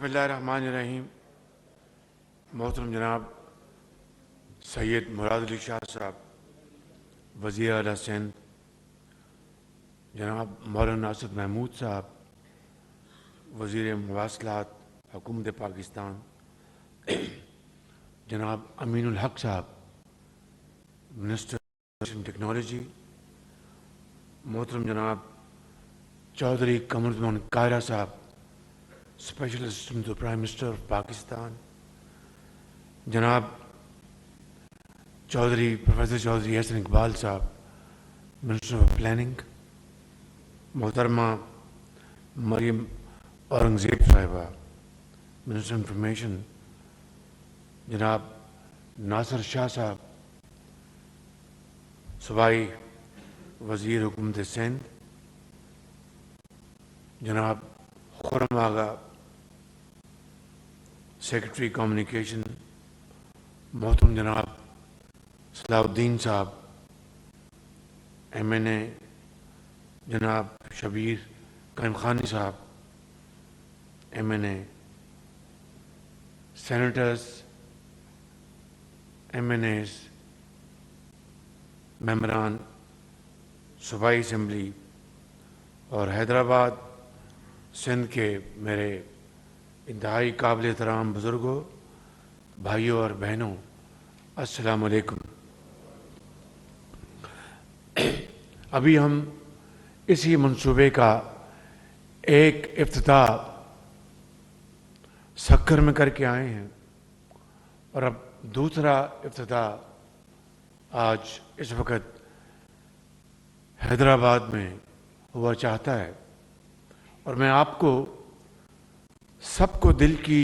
اللہ الرحمن الرحیم. محترم جناب سید مراد علی شاہ صاحب وزیر اعلیٰ سندھ، جناب مولانا اسد محمود صاحب وزیر مواصلات حکومت پاکستان، جناب امین الحق صاحب منسٹر ٹیکنالوجی، محترم جناب چودھری قمر الزمان قاہرہ صاحب special assistant to prime minister of Pakistan, جناب پروفیسر چودھری احسن اقبال صاحب منسٹر آف پلاننگ، محترمہ مریم اورنگزیب صاحبہ منسٹر انفارمیشن، جناب ناصر شاہ صاحب صوبائی وزیر حکومت سندھ، جناب خرم آغا سیکرٹری کمیونیکیشن، محترم جناب صلاح الدین صاحب MNA، جناب شبیر قائم خانی صاحب MNA، سینیٹرز، MNAs، ممبران صوبائی اسمبلی اور حیدرآباد سندھ کے میرے انتہائی قابل احترام بزرگوں، بھائیوں اور بہنوں، السلام علیکم. ابھی ہم اسی منصوبے کا ایک افتتاح سکھر میں کر کے آئے ہیں اور اب دوسرا افتتاح آج اس وقت حیدرآباد میں ہوا چاہتا ہے، اور میں آپ کو سب کو دل کی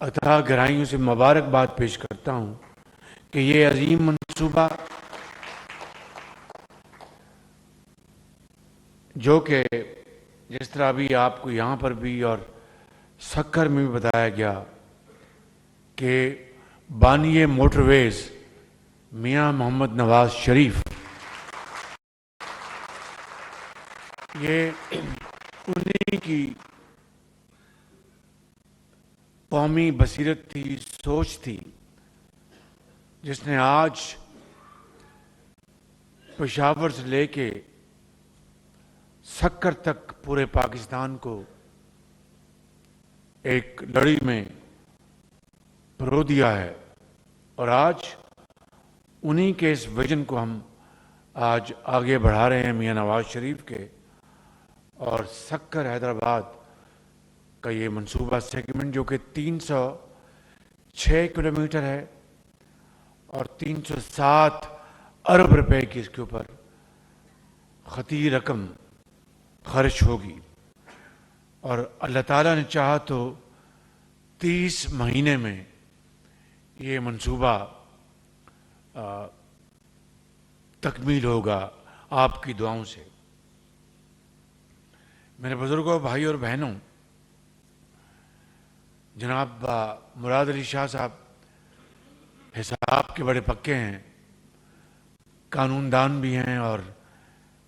عطا گرائیوں سے مبارکباد پیش کرتا ہوں کہ یہ عظیم منصوبہ جو کہ جس طرح بھی آپ کو یہاں پر بھی اور سکھر میں بھی بتایا گیا کہ بانی موٹر ویز میاں محمد نواز شریف، یہ انہیں کی قومی بصیرت تھی، سوچ تھی، جس نے آج پشاور سے لے کے سکھر تک پورے پاکستان کو ایک لڑی میں پرو دیا ہے. اور آج انہی کے اس ویژن کو ہم آج آگے بڑھا رہے ہیں میاں نواز شریف کے، اور سکھر حیدرآباد کا یہ منصوبہ سیگمنٹ جو کہ 306 کلومیٹر ہے اور 307 ارب روپے کی اس کے اوپر خطیر رقم خرچ ہوگی، اور اللہ تعالیٰ نے چاہا تو 30 مہینے میں یہ منصوبہ تکمیل ہوگا آپ کی دعاؤں سے. میرے بزرگوں، بھائی اور بہنوں، جناب مراد علی شاہ صاحب حساب کے بڑے پکے ہیں، قانون دان بھی ہیں اور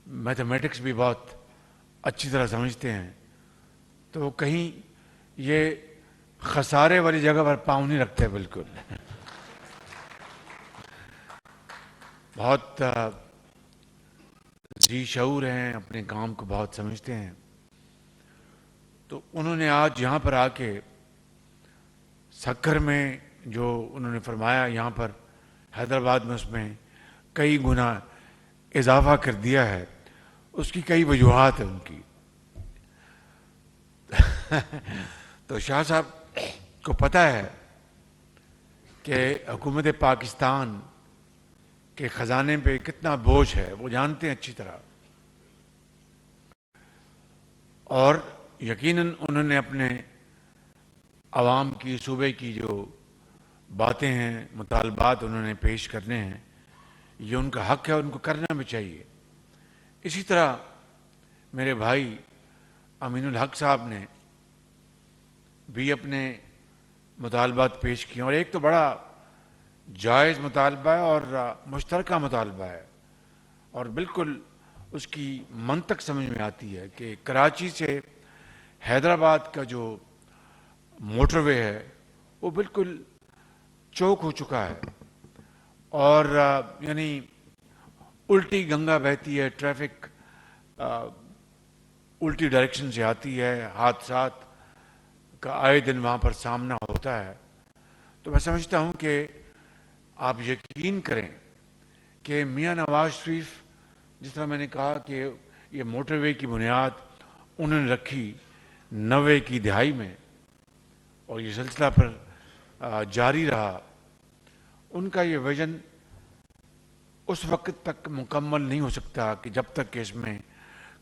میتھمیٹکس بھی بہت اچھی طرح سمجھتے ہیں، تو کہیں یہ خسارے والی جگہ پر پاؤں نہیں رکھتے. بالکل بہت ذی شعور ہیں، اپنے کام کو بہت سمجھتے ہیں. تو انہوں نے آج یہاں پر آ کے سکھر میں جو انہوں نے فرمایا، یہاں پر حیدرآباد میں اس میں کئی گنا اضافہ کر دیا ہے. اس کی کئی وجوہات ہیں ان کی. تو شاہ صاحب کو پتہ ہے کہ حکومت پاکستان کے خزانے پہ کتنا بوجھ ہے، وہ جانتے ہیں اچھی طرح، اور یقیناً انہوں نے اپنے عوام کی، صوبے کی جو باتیں ہیں، مطالبات انہوں نے پیش کرنے ہیں، یہ ان کا حق ہے، ان کو کرنا بھی چاہیے. اسی طرح میرے بھائی امین الحق صاحب نے بھی اپنے مطالبات پیش کیے، اور ایک تو بڑا جائز مطالبہ ہے اور مشترکہ مطالبہ ہے، اور بالکل اس کی منطق سمجھ میں آتی ہے کہ کراچی سے حیدرآباد کا جو موٹر وے ہے وہ بالکل چوک ہو چکا ہے، اور یعنی الٹی گنگا بہتی ہے، ٹریفک الٹی ڈائریکشن سے آتی ہے، حادثات کا آئے دن وہاں پر سامنا ہوتا ہے۔ تو میں سمجھتا ہوں کہ آپ یقین کریں کہ میاں نواز شریف، جس طرح میں نے کہا کہ یہ موٹر وے کی بنیاد انہوں نے رکھی 90 کی دہائی میں، اور یہ سلسلہ پر جاری رہا۔ ان کا یہ ویژن اس وقت تک مکمل نہیں ہو سکتا کہ جب تک کہ اس میں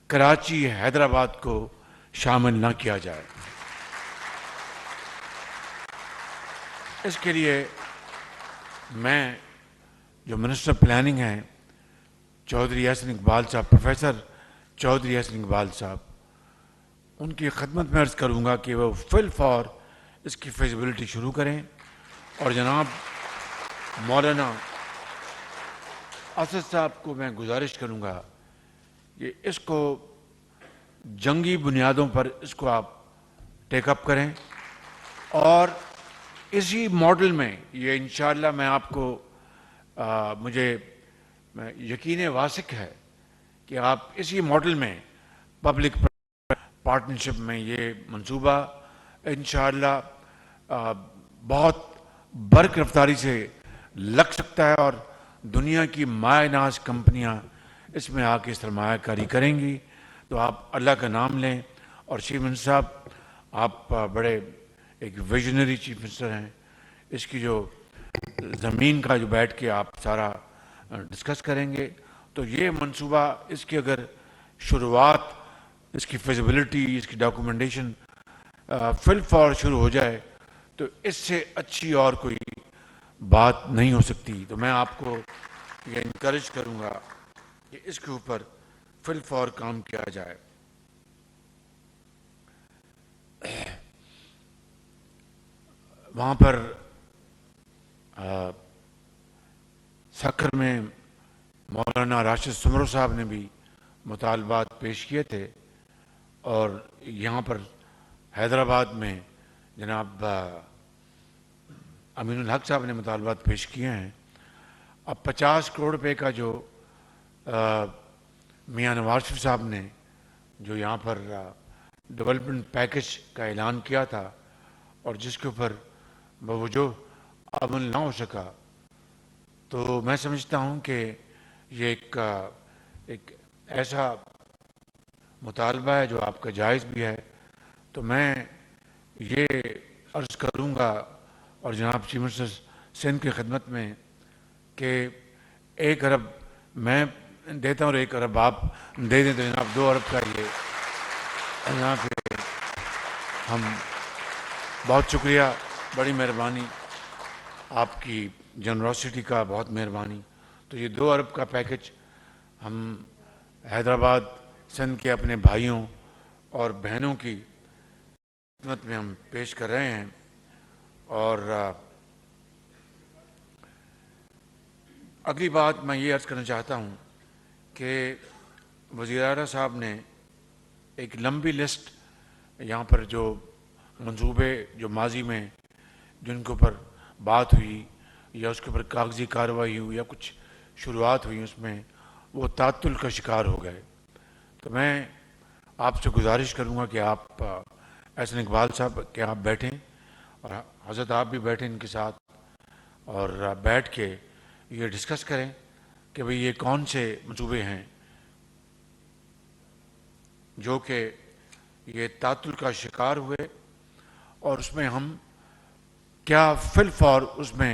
کراچی حیدرآباد کو شامل نہ کیا جائے۔ اس کے لیے میں جو منسٹر پلاننگ ہیں چودھری احسن اقبال صاحب، پروفیسر چودھری احسن اقبال صاحب، ان کی خدمت میں عرض کروں گا کہ وہ فی الفور اس کی فیزیبلٹی شروع کریں، اور جناب مولانا اسد صاحب کو میں گزارش کروں گا کہ اس کو جنگی بنیادوں پر اس کو آپ ٹیک اپ کریں، اور اسی ماڈل میں یہ انشاءاللہ میں آپ کو مجھے یقین واثق ہے کہ آپ اسی ماڈل میں پبلک پارٹنرشپ میں یہ منصوبہ انشاءاللہ بہت برق رفتاری سے لگ سکتا ہے، اور دنیا کی مایہ ناز کمپنیاں اس میں آ کے سرمایہ کاری کریں گی۔ تو آپ اللہ کا نام لیں، اور چیف منسٹر صاحب آپ بڑے ایک ویژنری چیف منسٹر ہیں، اس کی جو زمین کا جو بیٹھ کے آپ سارا ڈسکس کریں گے، تو یہ منصوبہ اس کی اگر شروعات، اس کی فیزیبلٹی، اس کی ڈاکومنٹیشن فی الفور شروع ہو جائے تو اس سے اچھی اور کوئی بات نہیں ہو سکتی۔ تو میں آپ کو یہ انکریج کروں گا کہ اس کے اوپر فی الفور کام کیا جائے۔ وہاں پر سکر میں مولانا راشد سمرو صاحب نے بھی مطالبات پیش کیے تھے، اور یہاں پر حیدرآباد میں جناب امین الحق صاحب نے مطالبات پیش کیے ہیں۔ اب 50 کروڑ روپے کا جو میاں نواز شریف صاحب نے جو یہاں پر ڈیولپمنٹ پیکج کا اعلان کیا تھا، اور جس کے اوپر بوجہ عمل نہ ہو سکا، تو میں سمجھتا ہوں کہ یہ ایک ایسا مطالبہ ہے جو آپ کا جائز بھی ہے۔ تو میں یہ عرض کروں گا، اور جناب چیف منسٹر سندھ کی خدمت میں، کہ 1 ارب میں دیتا ہوں اور 1 ارب آپ دے دیں، تو جناب 2 ارب کا یہ یہاں پہ ہم بہت شکریہ، بڑی مہربانی آپ کی جنروسٹی کا، بہت مہربانی۔ تو یہ 2 ارب کا پیکج ہم حیدرآباد سندھ کے اپنے بھائیوں اور بہنوں کی خدمت میں ہم پیش کر رہے ہیں۔ اور اگلی بات میں یہ عرض کرنا چاہتا ہوں کہ وزیر اعلیٰ صاحب نے ایک لمبی لسٹ یہاں پر جو منصوبے جو ماضی میں جن کے اوپر بات ہوئی یا اس کے اوپر کاغذی کارروائی ہوئی یا کچھ شروعات ہوئی، اس میں وہ تعطل کا شکار ہو گئے۔ تو میں آپ سے گزارش کروں گا کہ آپ احسن اقبال صاحب کہ آپ بیٹھیں، اور حضرت آپ بھی بیٹھیں ان کے ساتھ، اور بیٹھ کے یہ ڈسکس کریں کہ بھئی یہ کون سے منصوبے ہیں جو کہ یہ تعطل کا شکار ہوئے، اور اس میں ہم کیا فی الفور اس میں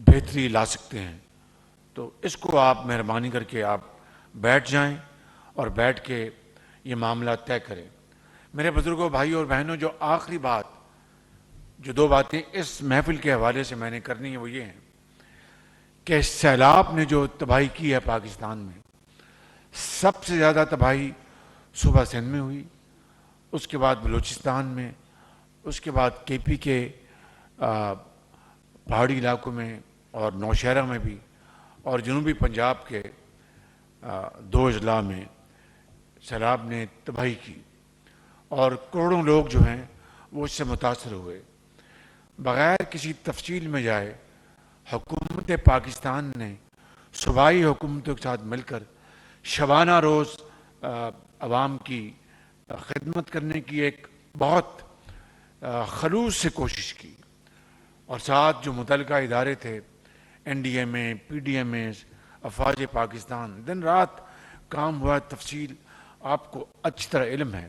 بہتری لا سکتے ہیں۔ تو اس کو آپ مہربانی کر کے آپ بیٹھ جائیں اور بیٹھ کے یہ معاملہ طے کریں۔ میرے بزرگوں، بھائیوں اور بہنوں، جو آخری بات، جو 2 باتیں اس محفل کے حوالے سے میں نے کرنی ہے وہ یہ ہیں کہ سیلاب نے جو تباہی کی ہے پاکستان میں، سب سے زیادہ تباہی صوبہ سندھ میں ہوئی، اس کے بعد بلوچستان میں، اس کے بعد کے پی کے پہاڑی علاقوں میں اور نوشہرہ میں بھی، اور جنوبی پنجاب کے 2 اضلاع میں سیلاب نے تباہی کی، اور کروڑوں لوگ جو ہیں وہ اس سے متاثر ہوئے. بغیر کسی تفصیل میں جائے حکومت پاکستان نے صوبائی حکومتوں کے ساتھ مل کر شبانہ روز عوام کی خدمت کرنے کی ایک بہت خلوص سے کوشش کی. اور ساتھ جو متعلقہ ادارے تھے این ڈی ایم اے, پی ڈی ایم اے, افواج پاکستان, دن رات کام ہوا. تفصیل آپ کو اچھی طرح علم ہے.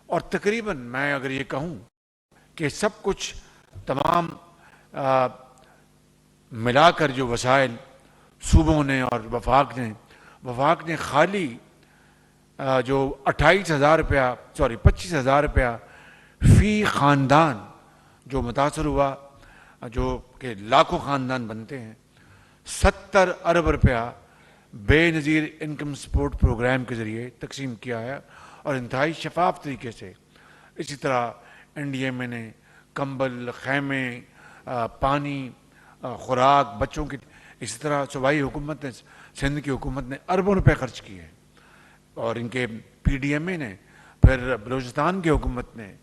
اور تقریباً میں اگر یہ کہوں کہ سب کچھ تمام ملا کر جو وسائل صوبوں نے اور وفاق نے خالی جو 25,000 روپیہ فی خاندان جو متاثر ہوا, جو کہ لاکھوں خاندان بنتے ہیں, 70 ارب روپیہ بے نظیر انکم سپورٹ پروگرام کے ذریعے تقسیم کیا ہے اور انتہائی شفاف طریقے سے. اسی طرح این ڈی ایم اے نے کمبل, خیمے, پانی, خوراک بچوں کی, اسی طرح صوبائی حکومت نے, سندھ کی حکومت نے اربوں روپے خرچ کیے ہیں. اور ان کے پی ڈی ایم اے نے, پھر بلوچستان کی حکومت نے,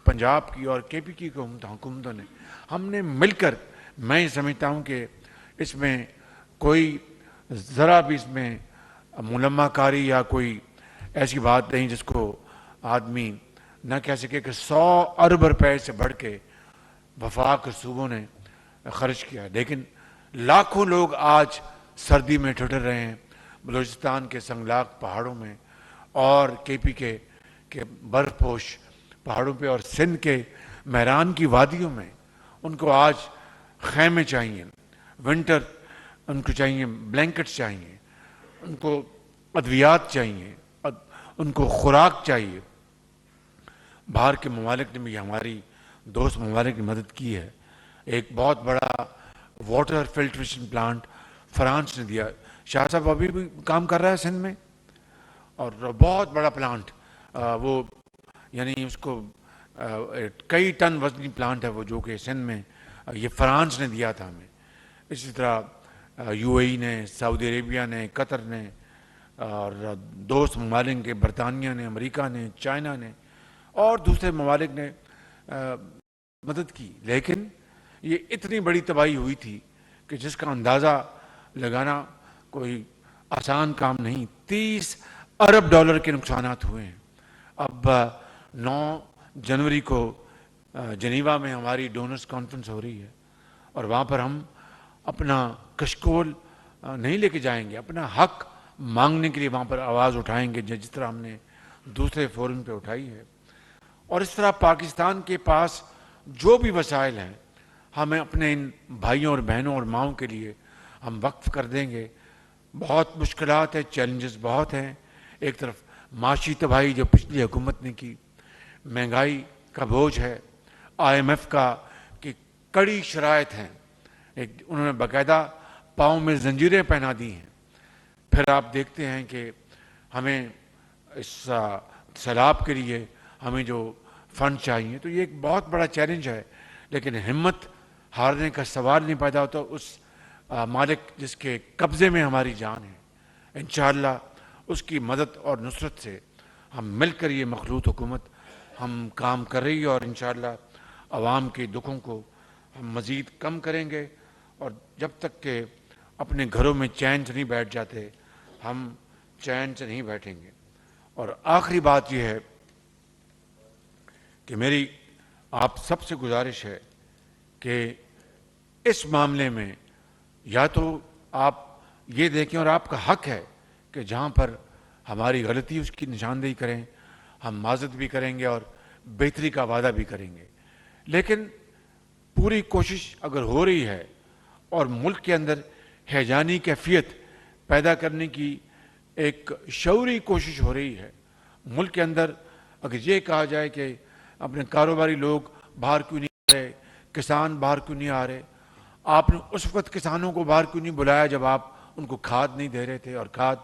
پنجاب کی اور کے پی کی حکومتوں نے, ہم نے مل کر, میں یہ سمجھتا ہوں کہ اس میں کوئی ذرا بھی اس میں ملمہ کاری یا کوئی ایسی بات نہیں جس کو آدمی نہ کہہ سکے کہ 100 ارب روپے سے بڑھ کے وفاق کے صوبوں نے خرچ کیا. لیکن لاکھوں لوگ آج سردی میں ٹھٹر رہے ہیں بلوچستان کے سنگلاق پہاڑوں میں اور کے پی کے برف پوش پہاڑوں پہ اور سندھ کے میران کی وادیوں میں. ان کو آج خیمے چاہیے, ونٹر ان کو چاہیے, بلینکٹس چاہیے, ان کو ادویات چاہیے, ان کو خوراک چاہیے. باہر کے ممالک نے بھی ہماری دوست ممالک نے مدد کی ہے. ایک بہت بڑا واٹر فلٹریشن پلانٹ فرانس نے دیا. شاہ صاحب ابھی بھی کام کر رہا ہے سندھ میں, اور بہت بڑا پلانٹ, وہ یعنی اس کو کئی ٹن وزنی پلانٹ ہے وہ, جو کہ سندھ میں یہ فرانس نے دیا تھا ہمیں. اسی طرح یو اے ای نے, سعودی عربیہ نے, قطر نے, اور دوست ممالک کے برطانیہ نے, امریکہ نے, چائنا نے اور دوسرے ممالک نے مدد کی. لیکن یہ اتنی بڑی تباہی ہوئی تھی کہ جس کا اندازہ لگانا کوئی آسان کام نہیں. 30 ارب ڈالر کے نقصانات ہوئے ہیں. اب 9 جنوری کو جنیوا میں ہماری ڈونرز کانفرنس ہو رہی ہے اور وہاں پر ہم اپنا کشکول نہیں لے کے جائیں گے, اپنا حق مانگنے کے لیے وہاں پر آواز اٹھائیں گے جس طرح ہم نے دوسرے فورم پہ اٹھائی ہے. اور اس طرح پاکستان کے پاس جو بھی وسائل ہیں ہمیں اپنے ان بھائیوں اور بہنوں اور ماؤں کے لیے ہم وقف کر دیں گے. بہت مشکلات ہیں, چیلنجز بہت ہیں. ایک طرف معاشی تباہی جو پچھلی حکومت نے کی, مہنگائی کا بوجھ ہے, آئی ایم ایف کا کہ کڑی شرائط ہیں, انہوں نے باقاعدہ پاؤں میں زنجیریں پہنا دی ہیں. پھر آپ دیکھتے ہیں کہ ہمیں اس سیلاب کے لیے ہمیں جو فنڈ چاہیے, تو یہ ایک بہت بڑا چیلنج ہے. لیکن ہمت ہارنے کا سوال نہیں پیدا ہوتا اس مالک جس کے قبضے میں ہماری جان ہے. انشاءاللہ اس کی مدد اور نصرت سے ہم مل کر یہ مخلوط حکومت ہم کام کر رہی ہے, اور انشاءاللہ عوام کے دکھوں کو ہم مزید کم کریں گے. اور جب تک کہ اپنے گھروں میں چین سے نہیں بیٹھ جاتے ہم چین سے نہیں بیٹھیں گے. اور آخری بات یہ ہے کہ میری آپ سب سے گزارش ہے کہ اس معاملے میں یا تو آپ یہ دیکھیں, اور آپ کا حق ہے کہ جہاں پر ہماری غلطی اس کی نشاندہی کریں, ہم معذرت بھی کریں گے اور بہتری کا وعدہ بھی کریں گے. لیکن پوری کوشش اگر ہو رہی ہے اور ملک کے اندر ہیجانی کیفیت پیدا کرنے کی ایک شعوری کوشش ہو رہی ہے, ملک کے اندر اگر یہ کہا جائے کہ اپنے کاروباری لوگ باہر کیوں نہیں آ رہے, کسان باہر کیوں نہیں آ رہے, آپ نے اس وقت کسانوں کو باہر کیوں نہیں بلایا جب آپ ان کو کھاد نہیں دے رہے تھے اور کھاد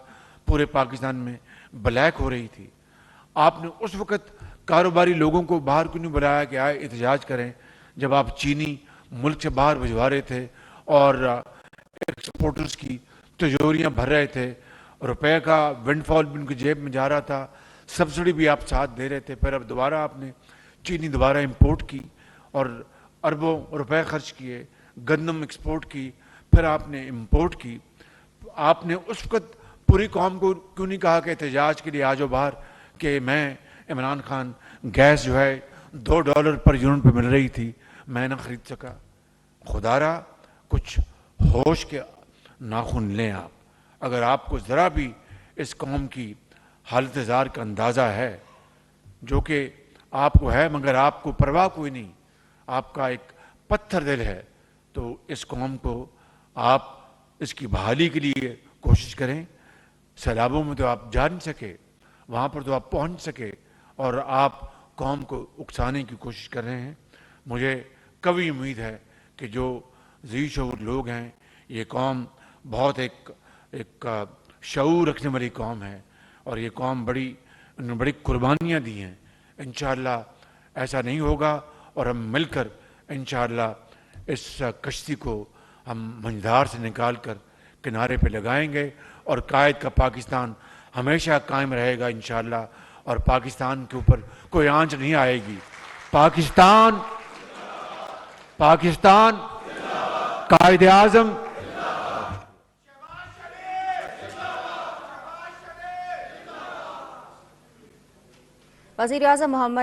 پورے پاکستان میں بلیک ہو رہی تھی. آپ نے اس وقت کاروباری لوگوں کو باہر کیوں نہیں بلایا کہ آئے احتجاج کریں جب آپ چینی ملک سے باہر بھجوا رہے تھے اور ایکسپورٹرز کی تجوریاں بھر رہے تھے, روپے کا ونڈ فال بھی ان کی جیب میں جا رہا تھا, سبسڈی بھی آپ ساتھ دے رہے تھے. پھر اب دوبارہ آپ نے چینی دوبارہ امپورٹ کی اور اربوں روپے خرچ کیے، گندم ایکسپورٹ کی، پھر آپ نے امپورٹ کی. آپ نے اس وقت پوری قوم کو کیوں نہیں کہا کہ احتجاج کے لیے آ جاؤ باہر؟ کہ میں عمران خان گیس جو ہے $2 پر یونٹ پہ مل رہی تھی، میں نہ خرید سکا. خدا را کچھ ہوش کے ناخن لیں آپ. اگر آپ کو ذرا بھی اس قوم کی حالت زار کا اندازہ ہے، جو کہ آپ کو ہے مگر آپ کو پرواہ کوئی نہیں، آپ کا ایک پتھر دل ہے، تو اس قوم کو آپ اس کی بحالی کے لیے کوشش کریں. سیلابوں میں تو آپ جا نہیں سکے، وہاں پر تو آپ پہنچ سکے، اور آپ قوم کو اکسانے کی کوشش کر رہے ہیں. مجھے کبھی امید ہے کہ جو ذی شعور لوگ ہیں، یہ قوم بہت ایک شعور رکھنے والی قوم ہے، اور یہ قوم انہوں نے بڑی قربانیاں دی ہیں. انشاءاللہ ایسا نہیں ہوگا، اور ہم مل کر انشاءاللہ اس کشتی کو ہم منجھدار سے نکال کر کنارے پہ لگائیں گے، اور قائد کا پاکستان ہمیشہ قائم رہے گا انشاءاللہ، اور پاکستان کے اوپر کوئی آنچ نہیں آئے گی. پاکستان قائد اعظم. وزیر اعظم محمد